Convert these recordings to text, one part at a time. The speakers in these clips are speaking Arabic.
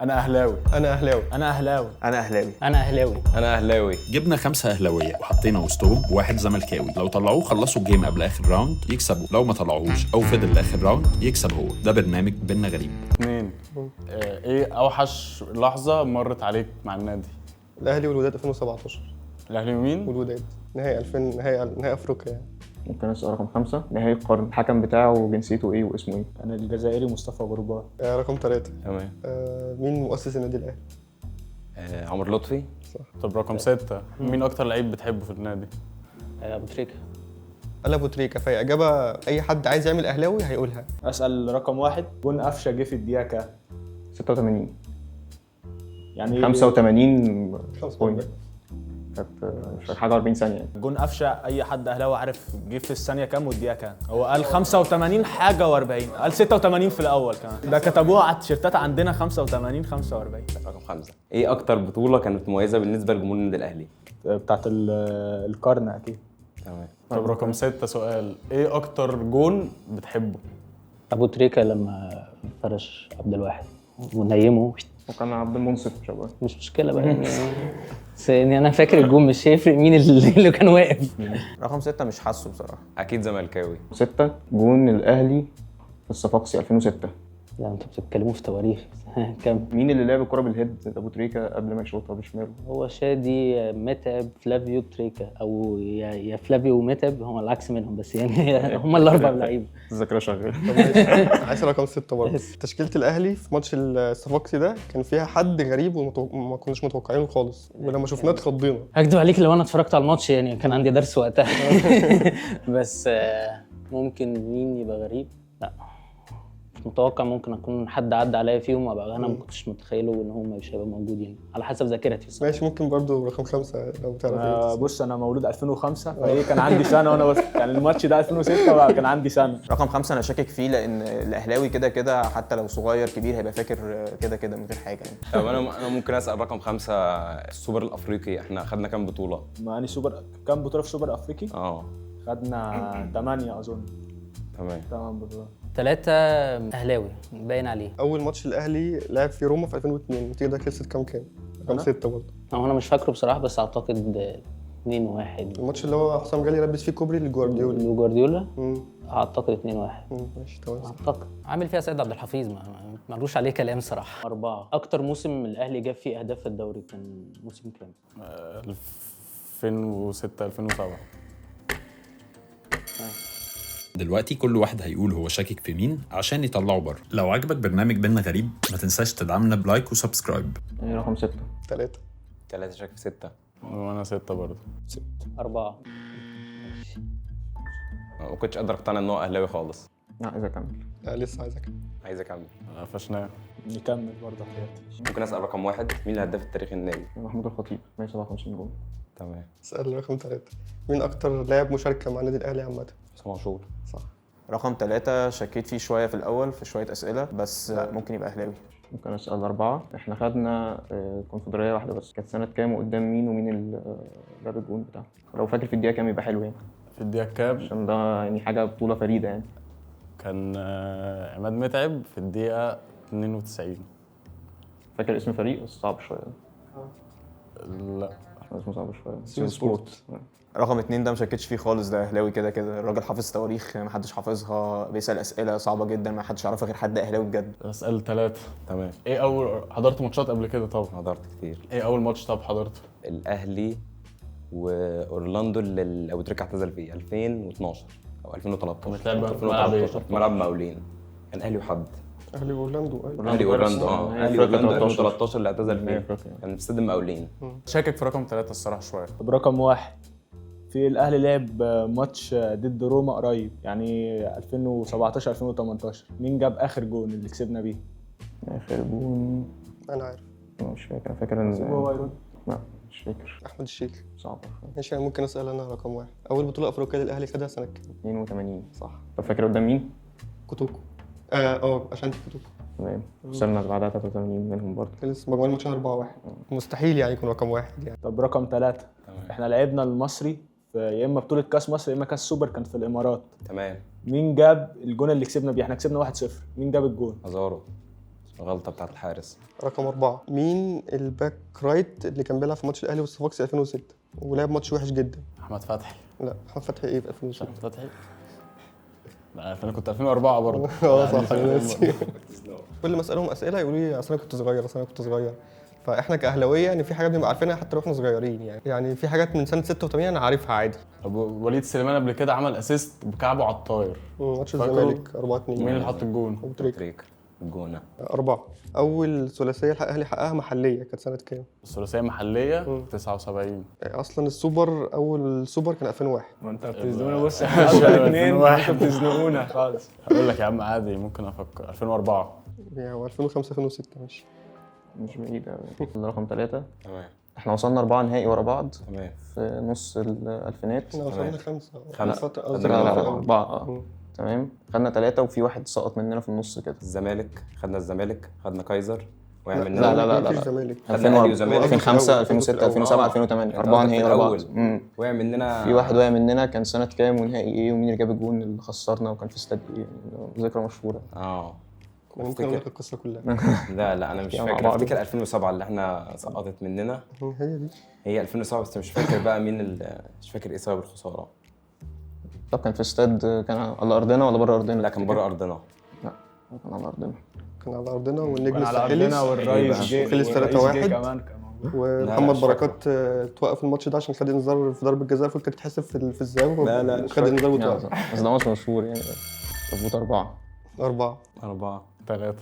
انا اهلاوي. انا اهلاوي. انا اهلاوي. انا اهلاوي. انا اهلاوي. انا اهلاوي. جبنا 5 اهلاويه وحطينا وسطهم واحد زملكاوي. لو طلعوه خلصوا الجيم قبل اخر راوند يكسبوا، لو ما طلعوهوش او فضل لاخر راوند يكسب هو. ده برنامج بينا غريب. 2. ايه اوحش لحظه مرت عليك مع النادي؟ الاهلي والوداد 2017. الاهلي ومين؟ والوداد نهائي 2000، نهائي افريقيا يعني. ممكن اسال رقم 5 نهائي القرن، الحكم بتاعه جنسيته ايه واسمه ايه؟ كان الجزائري مصطفى غربال. رقم 3. تمام. مين مؤسس النادي الاهلي؟ عمر لطفي. طب رقم 6، مين اكتر لعيب بتحبه في النادي؟ ابو تريكه. قال ابو تريكه. فهي اجابه اي حد عايز يعمل اهلاوي هيقولها. اسال رقم 1، جون قفشه جه في الدقيقه كام؟ 86 يعني 85 خمسة. بوينت. كانت مش فاكر حاجه 40 ثانيه يعني. جون قفشه اي حد اهلاوي عارف جه في الثانيه كام والدقيقه كام. هو قال 85 حاجه و40، قال 86 في الاول كمان، ده كتبوها على التيشيرتات عندنا 85 45. رقم 5، ايه اكتر بطوله كانت مميزه بالنسبه لجمهور النادي الاهلي؟ بتاعت القرن اكيد. تمام. طب رقم 6 سؤال، ايه اكتر جون بتحبه؟ ابو تريكه لما فرش عبد الواحد ونيمه. وكان عبد المنصف شباب. مش مشكله بقى يعني. بس يعني انا فاكر الجون، مش هيفرق مين اللي كان واقف. رقم 6 مش حاسه بصراحه، اكيد زملكاوي. 6 جون الاهلي في الصفاقسي 2006. لا انتوا بتتكلموا في تواريخ. كم؟ مين اللي لعب الكره بالهيد ابو تريكه قبل ما يشوطها بشماله؟ هو شادي، متعب، فلافيو، تريكا، او يا فلافيو ومتعب، هم العكس منهم بس يعني هم الاربع لعيبه. الذاكره شغاله. عايز رقم 6 برضه. تشكيله الاهلي في ماتش الصفاقسي ده كان فيها حد غريب وما كناش متوقعينه خالص، ولما شفناه اتخضينا. هكدب عليك لو انا اتفرجت على الماتش، يعني كان عندي درس وقتها. بس ممكن مين يبقى غريب؟ لا مش متوقع. ممكن اكون حد عدى عليا فيهم ابقى انا ما كنتش متخيله ان هو مش هيبقى موجود، يعني على حسب ذاكرتي. ماشي، ممكن برضه رقم 5 لو تعرف. بص انا مولود 2005، فايه كان عندي سنه وانا بس يعني الماتش ده 2006 كان عندي سنه. رقم 5 انا شاكك فيه، لان الاهلاوي كده كده حتى لو صغير كبير هيبقى فاكر كده كده من غير حاجه يعني. طب انا ممكن اسال رقم 5، السوبر الافريقي احنا خدنا كام بطوله؟ ما اني سوبر كام بطوله في سوبر افريقي؟ خدنا 8 اظن. تمام. 8 بطولات. 3 اهلاوي باين عليه. اول ماتش الاهلي لعب في روما في 2002، النتيجه ده خلصت كام؟ رقم 6 برضه. هو انا مش فاكره بصراحه، بس اعتقد 2-1. الماتش اللي هو حسام جالي لبس فيه كوبري لجوارديولا. جوارديولا. امم اعتقد 2-1. ماشي تمام. اعتقد عامل فيها سيد عبد الحفيظ، ملوش عليه كلام صراحه. 4. اكتر موسم الاهلي جاب فيه اهداف في الدوري كان موسم كام؟ 2006 2007. دلوقتي كل واحد هيقول هو شاكك في مين عشان يطلعه بره. لو عجبك برنامج بينا غريب ما تنساش تدعمنا بلايك وسبسكرايب. رقم 6. 3. 3 شاك في 6. وانا 6 برضه. 4. ما كنتش قادر اقتنع ان هو اهلاوي خالص. لا عايز اكمل. لسه عايز اكمل. عايز اكمل. قفشناه. نكمل برضه حياتي. ممكن اسال رقم 1، مين الهداف التاريخي النادي؟ محمود الخطيب 157 جول. تمام. اسال رقم 3، مين اكتر لاعب مشاركه مع النادي الاهلي عامه؟ حسام عاشور. صح. رقم 3 شكيت فيه شويه في الاول في شويه اسئله، بس ممكن يبقى اهلاوي. ممكن اسال 4، احنا خدنا كونفدراليه واحده بس، كانت سنه كام وقدام مين ومين اللي جاب الجون بتاعه؟ لو فاكر في الدقيقه كام يبقى حلو يعني، في الدقيقه كام؟ عشان ده يعني حاجه بطوله فريده يعني. كان عماد متعب في الدقيقه 92. فاكر اسم فريق بس صعب شويه. لا عشان اسمه صعب شويه. سيو سبورت. رقم 2 ده مشكتش فيه خالص، ده اهلاوي كده كده. الراجل حافظ تواريخ محدش حافظها، بيسال اسئله صعبه جدا ما حدش يعرفها غير حد اهلاوي بجد. اسال 3. تمام. ايه اول حضرت ماتشات قبل كده؟ طبعا حضرت كتير. ايه اول ماتش طب حضرته؟ الاهلي واورلاندو اللي ابو تريكه اعتزل فيه 2012 او 2013. بتلعب في ملعب ايه؟ في ملعب مقاولين. كان اهلي وحد. اهلي اورلاندو. اهلي اورلاندو اهلي اورلاندو 2013 اللي اعتزل فيه افريقيا. كان في استاد المقاولين. شاكك في رقم 3 الصراحه شويه. طب رقم 1، في الاهلي لعب ماتش ضد روما قريب يعني 2017 2018، مين جاب اخر جون اللي كسبنا بيه؟ اخر جون انا عارف. مش فاكر. فاكر ان هو يرد. لا مش فاكر. احمد الشيخ. صعبه. ماشي، انا ممكن اسال انا رقم 1، اول بطوله افريقيه للاهلي خدها سنه كام؟ 82. صح. طب فاكر قدام مين؟ كوتوكو. عشان كوتوكو. تمام. خسرنا بعدها 83 منهم برضه. خلص مجموع الماتشات 4-1. مستحيل يعني يكون رقم 1 يعني. طب رقم 3، احنا لعبنا المصري في يا اما بطوله كاس مصر يا اما كاس سوبر، كان في الامارات. تمام. مين جاب الجون اللي كسبنا بيه؟ احنا كسبنا 1-0، مين جاب الجون؟ ازارو. الغلطه بتاعت الحارس. رقم 4 مين الباك رايت اللي كان بيلعب في ماتش الاهلي والصفاقسي 2006 ولعب ماتش وحش جدا؟ احمد فتحي. لا احمد فتحي ايه في 2006؟ احمد فتحي. لا انا كنت 2004 برضه. صح انا ناسي. كل ما اسالهم اسئله يقولوا لي اصل انا كنت صغير اصل انا كنت صغير. فاحنا كاهلاويه يعني في حاجات بنبقى عارفينها حتى لو احنا صغيرين يعني في حاجات من سنه 86 انا عارفها عادي. طب وليد سليمان قبل كده عمل اسيست بكعبه على الطاير. ماتش فاكره؟ الزمالك 4-2 مين اللي حط الجون؟ أبو تريكة. تريك الجونه. 4 اول ثلاثيه الاهلي حققها محليه كانت سنه كام؟ الثلاثيه محليه 79. اصلا السوبر اول سوبر كان 2001. ما انت بتزنقونا، بص احنا اصلا اتنين وانتوا بتزنقونا خالص. هقول لك يا عم عادي ممكن افكر. 2004. يعني 2005 2006 ماشي. مش بعيد أوي. رقم 3 تمام احنا وصلنا 4 نهائي ورا بعض تمام. في نص الألفينات. احنا وصلنا تمام. 5 خمسة. قصدي لا لا في لا الأول. 4 تمام. خدنا 3 وفي واحد سقط مننا في النص كده. الزمالك، خدنا الزمالك، خدنا كايزر وقع مننا. لا لا لا مفيش لا. زمالك. خدنا أهلي وزمالك. 2005 2006 الأول. 2007 2008 4 نهائي ورا بعض. وقع مننا. في واحد وقع مننا كان سنة كام ونهائي ايه ومين اللي جاب الجون اللي خسرنا وكان في استاد ايه يعني ذكرى مشهورة. ممكن اقول لك القصه كلها. لا انا مش يعني مع فاكر. بعض. افتكر 2007 اللي احنا سقطت مننا. هي دي. هي 2007 بس مش فاكر بقى مين مش فاكر ايه سبب الخساره. طب كان في استاد كان على ارضنا ولا بره ارضنا؟ لا كان بره ارضنا. لا كان على ارضنا. كان على ارضنا والنجم كان على الساحلي ارضنا والريس جه. خلص والريس 3-1. جه كمان كان موجود. ومحمد مش بركات توقف الماتش ده عشان خد انذار في ضربه جزاء فكانت تتحسب في الزاويه. لا، مش خد فاكر. انذار يعني وتوقف. بس ده ماتش مشهور يعني. طب 4 4 3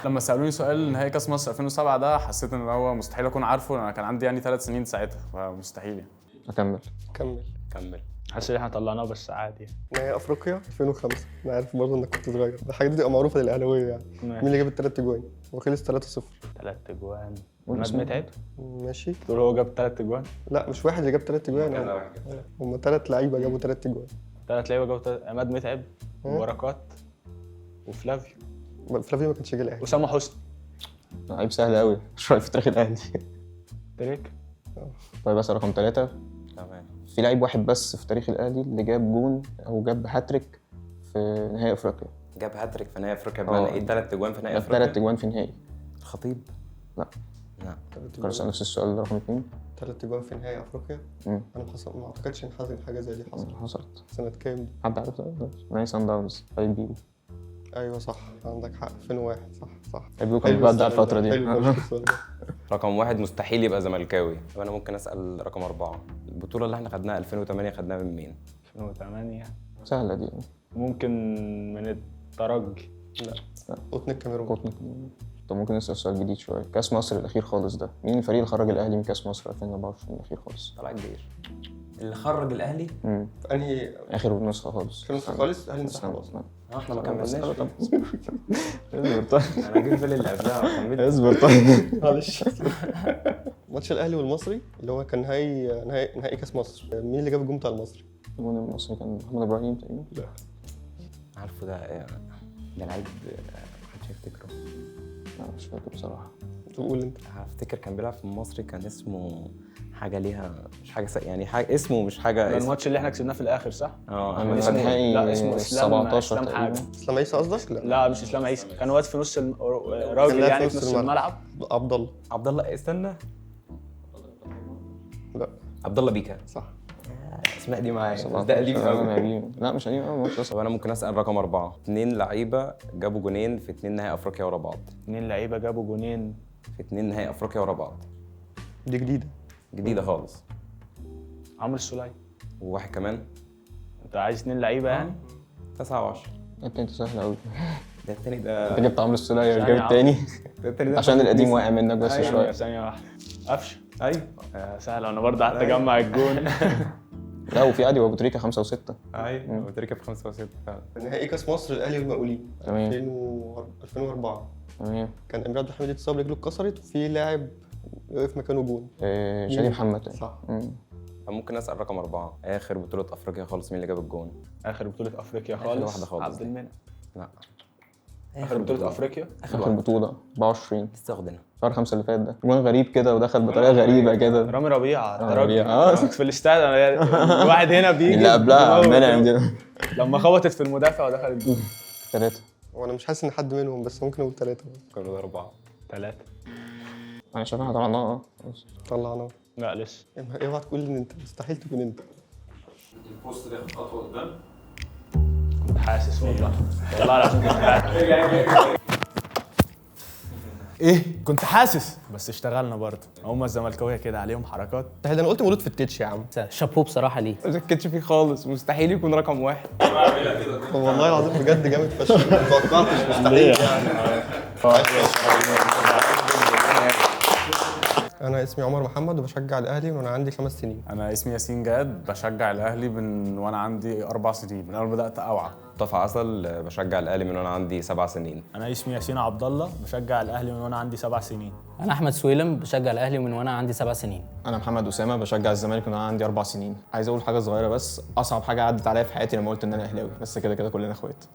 لما سالوني سؤال نهائي كاس مصر 2007 ده حسيت ان هو مستحيل اكون عارفه. انا كان عندي يعني 3 سنين ساعتها فمستحيل يعني. اكمل. كمل. حاسس ان احنا طلعناه بس عادي يعني. نهائي افريقيا 2005 انا عارف برضه انك كنت صغير. الحاجه دي تبقى معروفه للاهلاويه يعني. مين اللي جاب الثلاث اجوان وخلص 3-0؟ 3 اجوان. قول عماد اسمه. متعب. ماشي. تقول هو جاب 3 اجوان. لا مش واحد اللي جاب 3 اجوان. هم 3 لعيبه جابوا 3 اجوان. 3 لعيبه جابوا عماد متعب وبركات وفلافيو فلافيو ما كانش جاي الاهلي. وسامو حسني. لعيب سهل قوي مش رأي في تاريخ الاهلي. تريك. طيب بس رقم 3 تمام. في لعيب واحد بس في تاريخ الاهلي اللي جاب جون او جاب هاتريك في نهائي افريقيا. جاب هاتريك في نهائي افريقيا بمعنى ايه؟ 3 اجوان في نهائي جاب افريقيا. 3 اجوان في نهائي. الخطيب. لا لا كنت اسال نفس السؤال رقم 2. 3 اجوان في نهائي افريقيا. مم. انا ما اعتقدش ان حصل حاجه زي دي حصلت. حصلت. سنه كام دي؟ حد عارف ده؟ نهائي سان داونز طيب بيبو. ايوه صح عندك حق 2001 صح. بيبو كان حلو بيبدع السؤال الفترة ده، دي. حلو فشخ السؤال ده. رقم 1 مستحيل يبقى زملكاوي. طب انا ممكن اسال رقم 4. البطوله اللي احنا خدناها 2008 خدناها من مين؟ 2008 سهلة دي. ممكن من الترجي. قطن الكاميرون. قطن. طب ممكن نسأل سؤال جديد شوية. كأس مصر الأخير خالص ده مين الفريق اللي خرج الأهلي من كأس مصر 2024 الأخير خالص؟ طلع كبير. اللي خرج الاهلي. انهي آخر نسخة خالص. كانوا خالص اهلي استنى، انسحبوا استنى. احنا ما كملناش. اصبر طيب. انا جيت بالي اللي قبلها كملت. اصبر طيب. معلش. ماتش الاهلي والمصري اللي هو كان نهائي كاس مصر مين اللي جاب الجون بتاع المصري؟ الجون المصري كان محمد إبراهيم تقريبا. لا عارفه ده لعيب محدش يفتكره. لا مش فاكر بصراحة. تقول انت. هفتكر كان بيلعب في المصري كان اسمه حاجه ليها مش حاجه يعني حاجه اسمه مش حاجه ده اسم. الماتش اللي احنا كسبناه في الاخر صح؟ احمد كان اسمه نهائي لا اسمه اسلام 17 اسلام حاجه. تقريبا. اسلام عيسى قصدك؟ لا مش اسلام عيسى، كان واد في نص راجل لاعب يعني في نص الملعب. عبد الله. عبد الله استنى. لا عبد الله بيكا. صح. اسماء دي معايا بس 17 ده قديم قوي. قديم. لا مش قديم قوي. طب انا ممكن اسال رقم 4. 2 لعيبه جابوا جونين في 2 نهائي افريقيا ورا بعض. 2 لعيبه جابوا جونين في 2 نهائي افريقيا ورا بعض. دي جديده. جديده خالص. عمرو السولية. وواحد كمان. انت عايز 2 لعيبه يعني؟ 9 و10. انت سهل قوي. ده التاني ده. انت جبت عمرو السولية ثانية جاب التاني ده التاني ده عشان القديم واقع منك بس أيوة، شوية. ثانيه واحده. قفشه. ايوه سهل انا برضه قعدت اجمع الجون. لا وفي عادي وابو تريكة 5 و6. ايوه وتريكة في 5 و6 فعلا. نهائي كاس مصر الاهلي والمقاولين تمام 2004 تمام. كان امير عبد الحميد اتصاب رجله اتكسرت وفي لاعب وقف مكانه جون. شادي محمد. صح. ممكن اسال رقم 4. اخر بطوله افريقيا خالص مين اللي جاب الجون؟ اخر بطوله افريقيا آخر خالص واحدة خالص عبد دي. المنعم. لا اخر بطوله افريقيا اخر بطوله 24 لسه واخدينها شهر 5 اللي فات ده. جون غريب كده ودخل بطريقه غريبه كده. رامي ربيعه ده رامي راجل ربيعة. في الاستاد الواحد هنا بيجي اللي قبلها يموت. منعم دي لما خبطت في المدافع ودخل الجول 3. وانا مش حاسس ان حد منهم، بس ممكن اقول 3. كانوا 4. 3. انا شايف احنا طلعناها طلعنا. لا لسه. اوعى تقول ان انت، مستحيل تكون انت. البوست ده خطوه قدام. كنت حاسس والله العظيم كنت حاسس. ايه كنت حاسس، بس اشتغلنا برضه. هم الزملكاويه كده عليهم حركات. مستحيل، انا قلت مولود في التتش يا عم. شابوه بصراحه ليه. ما شكتش فيه خالص، مستحيل يكون رقم 1. والله العظيم بجد جامد فشخ، ما توقعتش، مستحيل يعني. انا اسمي عمر محمد وبشجع الاهلي من وانا عندي 5 سنين. انا اسمي ياسين جاد، بشجع الاهلي من وانا عندي 4 سنين، من اول ما بدات اوعى. مصطفى عسل، بشجع الاهلي من وانا عندي 7 سنين. انا اسمي ياسين عبد الله، بشجع الاهلي من وانا عندي 7 سنين. انا احمد سويلم، بشجع الاهلي من وانا عندي 7 سنين. انا محمد اسامه، بشجع الزمالك من وانا عندي 4 سنين. عايز اقول حاجه صغيره بس، اصعب حاجه عدت عليا في حياتي لما قلت ان انا اهلاوي، بس كده كده كلنا اخوات.